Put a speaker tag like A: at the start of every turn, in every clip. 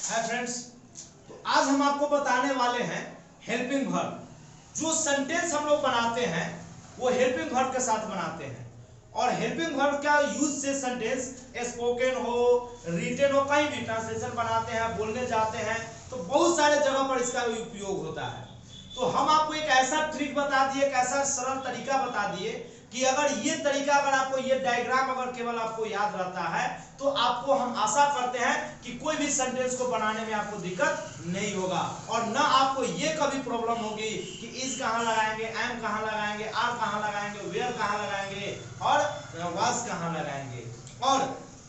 A: Hi friends, तो आज हम आपको बताने वाले हैं हेल्पिंग वर्ब। जो सेंटेंस हम लोग बनाते हैं वो हेल्पिंग वर्ब के साथ बनाते हैं। और हेल्पिंग वर्ब का यूज से सेंटेंस स्पोकन हो, रिटन हो, कहीं भी ट्रांसलेशन बनाते हैं, बोलने जाते हैं, तो बहुत सारे जगह पर इसका उपयोग होता है। तो हम आपको एक ऐसा ट्रिक बता दिए, एक ऐसा सरल तरीका बता दिए कि अगर ये तरीका, अगर आपको ये डायग्राम अगर केवल आपको याद रहता है तो आपको हम आशा करते हैं कि कोई भी सेंटेंस को बनाने में आपको दिक्कत नहीं होगा और ना आपको ये कभी प्रॉब्लम होगी कि इज कहाँ लगाएंगे, एम कहाँ लगाएंगे, आर कहाँ लगाएंगे, वेयर कहाँ लगाएंगे और वाज कहाँ लगाएंगे।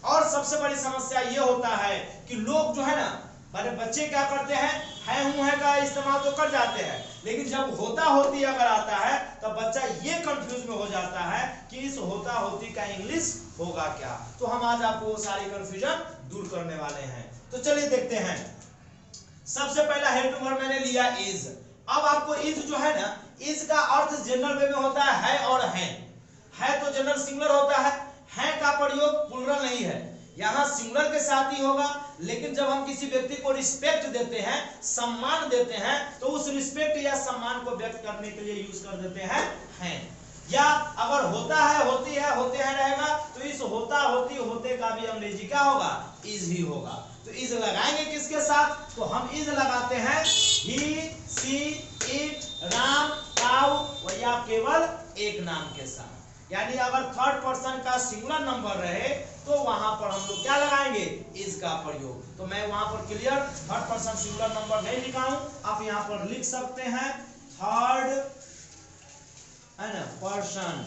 A: और सबसे बड़ी समस्या ये होता है कि लोग जो है ना, हमारे बच्चे क्या करते हैं, है हूं है का इस्तेमाल तो कर जाते हैं, लेकिन जब होता होती अगर आता है तब बच्चा ये कंफ्यूज में हो जाता है कि इस होता होती का इंग्लिश होगा क्या। तो हम आज आपको वो सारी कंफ्यूजन दूर करने वाले हैं। तो चलिए देखते हैं। सबसे पहला हेल्पिंग वर्ब मैंने लिया इज। अब आपको इज जो है ना, इज का अर्थ जनरल वे में होता है और है तो जनरल सिंगुलर होता है का प्रयोग प्लुरल नहीं है, यहां सिंगुलर के साथ ही होगा। लेकिन जब हम किसी व्यक्ति को रिस्पेक्ट देते हैं, सम्मान देते हैं, तो उस रिस्पेक्ट या सम्मान को व्यक्त करने के लिए यूज कर देते हैं। या अगर होता है, होती है, होते हैं रहेगा तो इस होता, होती, होते का भी अंग्रेजी क्या होगा, इज ही होगा। तो इज लगाएंगे किसके साथ, तो हम इज लगाते हैं ही, सी, इट, राम, काऊ या केवल एक नाम के साथ। यानी अगर थर्ड पर्सन का सिंगुलर नंबर रहे तो वहां पर हम लोग क्या लगाएंगे, इज का प्रयोग। तो मैं वहां पर clear third person singular number नहीं लिखा हूं, आप यहां पर लिख सकते हैं थर्ड है ना पर्सन,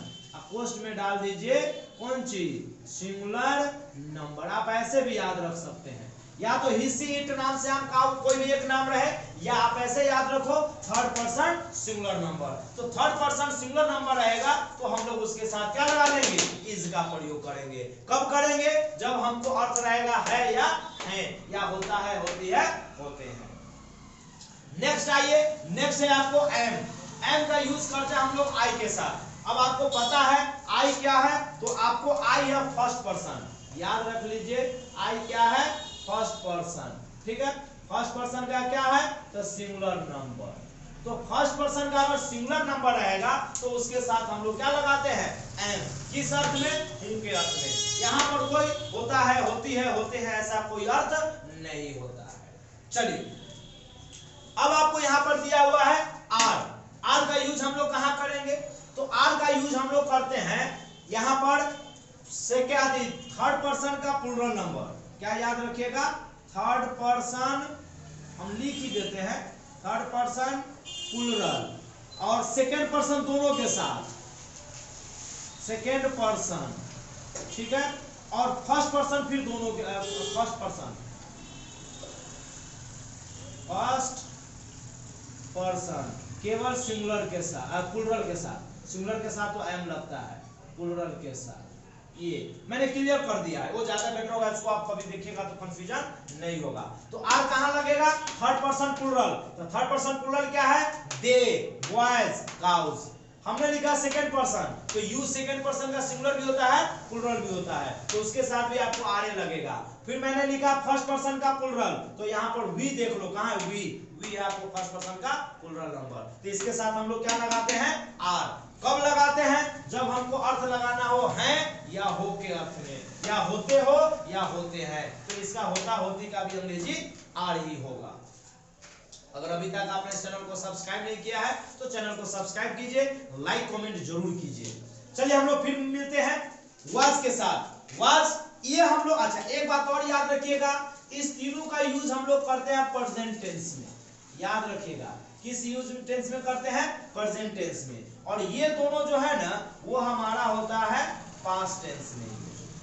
A: पोस्ट में डाल दीजिए कौन चीज, सिंगुलर नंबर। आप ऐसे भी याद रख सकते हैं, या तो ही, सी, इट, नाम से हम का कोई भी एक नाम रहे, या आप ऐसे याद रखो थर्ड पर्सन सिंगुलर नंबर। तो थर्ड पर्सन सिंगुलर नंबर रहेगा तो हम लोग उसके साथ क्या लगा लेंगे, इज का प्रयोग करेंगे। कब करेंगे, जब हमको अर्थ रहेगा है या होता है, होती है, होते हैं। नेक्स्ट आइए, नेक्स्ट है आपको एम का यूज करते हैं हम लोग आई के साथ। अब आपको पता है आई क्या है, तो आपको आई है फर्स्ट पर्सन, याद रख लीजिए आई क्या है, फर्स्ट पर्सन। ठीक है, फर्स्ट पर्सन का क्या है, तो सिंगुलर नंबर। तो फर्स्ट पर्सन का अगर सिंगुलर नंबर रहेगा तो उसके साथ हम लोग क्या लगाते हैं, एम। किस अर्थ में, हूं के अर्थ में। यहां पर कोई होता है, होती है, होते हैं ऐसा कोई अर्थ नहीं होता है। चलिए अब आपको यहां पर दिया हुआ है आर। आर का यूज हम लोग कहां करेंगे, तो आर का यूज हम लोग करते हैं यहां पर से क्या दी, थर्ड पर्सन का प्लुरल नंबर। क्या याद रखिएगा, थर्ड पर्सन हम लिख ही देते हैं, थर्ड पर्सन प्लुरल और सेकेंड पर्सन दोनों के साथ, सेकेंड पर्सन। ठीक है, और फर्स्ट पर्सन फिर दोनों के, फर्स्ट पर्सन, फर्स्ट पर्सन केवल सिंगुलर के साथ, प्लुरल के साथ। सिंगुलर के साथ तो एम लगता है, प्लुरल के साथ। ये मैंने क्लियर कर दिया है, वो ज्यादा बेटर होगा, इसको आप कभी देखिएगा तो कंफ्यूजन नहीं होगा। तो आर कहां लगेगा, थर्ड पर्सन प्लुरल। तो थर्ड पर्सन प्लुरल क्या है, दे, बॉयज, काउज। हमने लिखा सेकंड पर्सन, तो यू सेकंड पर्सन का सिंगुलर भी होता है, प्लुरल भी होता है, तो उसके साथ भी आपको आर ए लगेगा। फिर मैंने लिखा फर्स्ट पर्सन का प्लुरल, तो यहाँ पर वी देख लो, कहां है वी है आपको फर्स्ट पर्सन का प्लुरल नंबर। तो इसके साथ हम लोग क्या लगाते हैं, आर। कब लगाते हैं, जब हमको अर्थ लगाना हो है या हो के अर्थ में, या होते हो या होते हैं, तो इसका होता होती का भी अंग्रेजी आर ही होगा। अगर अभी तक आपने इस चैनल को सब्सक्राइब नहीं किया है तो चैनल को सब्सक्राइब कीजिए, लाइक कमेंट जरूर कीजिए। चलिए हम लोग फिर मिलते हैं वाज के साथ। वाज ये हम लोग, अच्छा एक बात और याद रखिएगा, इस तीनों का यूज हम लोग करते हैं प्रेजेंट टेंस में। याद रखिएगा किस यूज टेंस में करते हैं, प्रेजेंट टेंस में। और ये दोनों जो है ना वो हमारा होता है पास्ट टेंस में।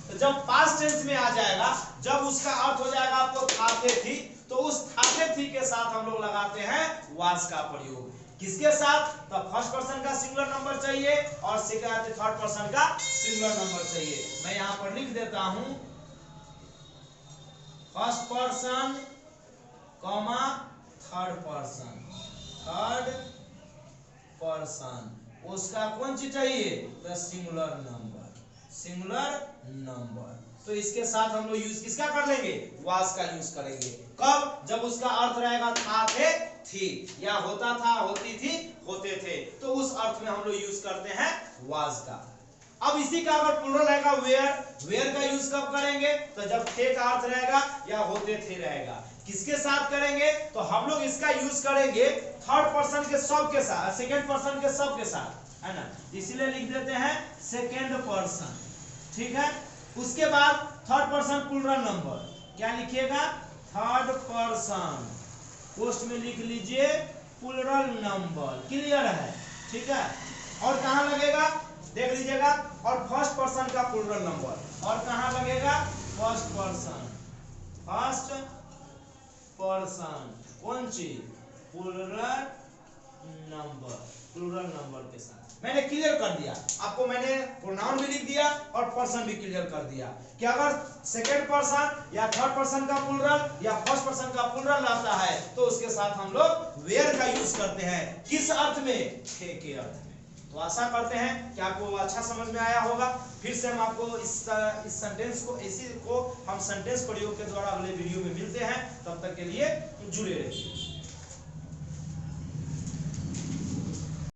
A: तो जब पास्ट टेंस में आ जाएगा, जब उसका अर्थ हो जाएगा आपको थाते थी, तो उस थाते थी के साथ हम लोग लगाते हैं वाज का प्रयोग। किसके साथ, तो फर्स्ट पर्सन का सिंगुलर नंबर चाहिए और सेकंड थर्ड पर्सन का सिंगुलर नंबर चाहिए। मैं यहां पर लिख देता हूं first person comma third person, third person, उसका कौन सी चाहिए, तो सिंगुलर नंबर, सिंगुलर नंबर। तो तो इसके साथ हम लोग यूज किसका कर लेंगे, वाज का यूज करेंगे। कब, जब उसका अर्थ रहेगा था, थे, थी, या होता था, होती थी, होते थे, तो उस अर्थ में हम लोग यूज करते हैं वाज का। अब इसी का अगर प्लूरल रहेगा वेयर, वेयर का यूज कब करेंगे, तो जब थे का अर्थ रहेगा या होते थे रहेगा। किसके साथ करेंगे, तो हम लोग इसका यूज करेंगे थर्ड पर्सन के सब के साथ, सेकंड पर्सन के सब के साथ, है ना, इसीलिए लिख देते हैं सेकंड पर्सन, ठीक है। उसके बाद थर्ड पर्सन प्लूरल नंबर, क्या लिखिएगा, थर्ड पर्सन, पोस्ट में लिख लीजिए प्लूरल नंबर, क्लियर है, ठीक है। और कहां लगेगा, देख लीजिएगा, और फर्स्ट पर्सन का प्लूरल नंबर, और कहां लगेगा, फर्स्ट पर्सन, फर्स्ट पर्सन, कौन चीज, प्लूरल नंबर, प्लूरल नंबर के साथ। मैंने क्लियर कर दिया आपको, मैंने प्रोनाउन भी लिख दिया और पर्सन भी क्लियर कर दिया कि अगर सेकंड पर्सन या थर्ड पर्सन का प्लूरल या फर्स्ट पर्सन का प्लूरल रहता है तो उसके साथ हम लोग वेयर का यूज करते हैं, किस अर्थ में, थे के अर्थ में। तो आशा करते हैं कि आपको अच्छा समझ में आया होगा। फिर से हम आपको इस सेंटेंस को, इसी को हम सेंटेंस प्रयोग के द्वारा अगले वीडियो में मिलते हैं, तब तक के लिए जुड़े रहिए।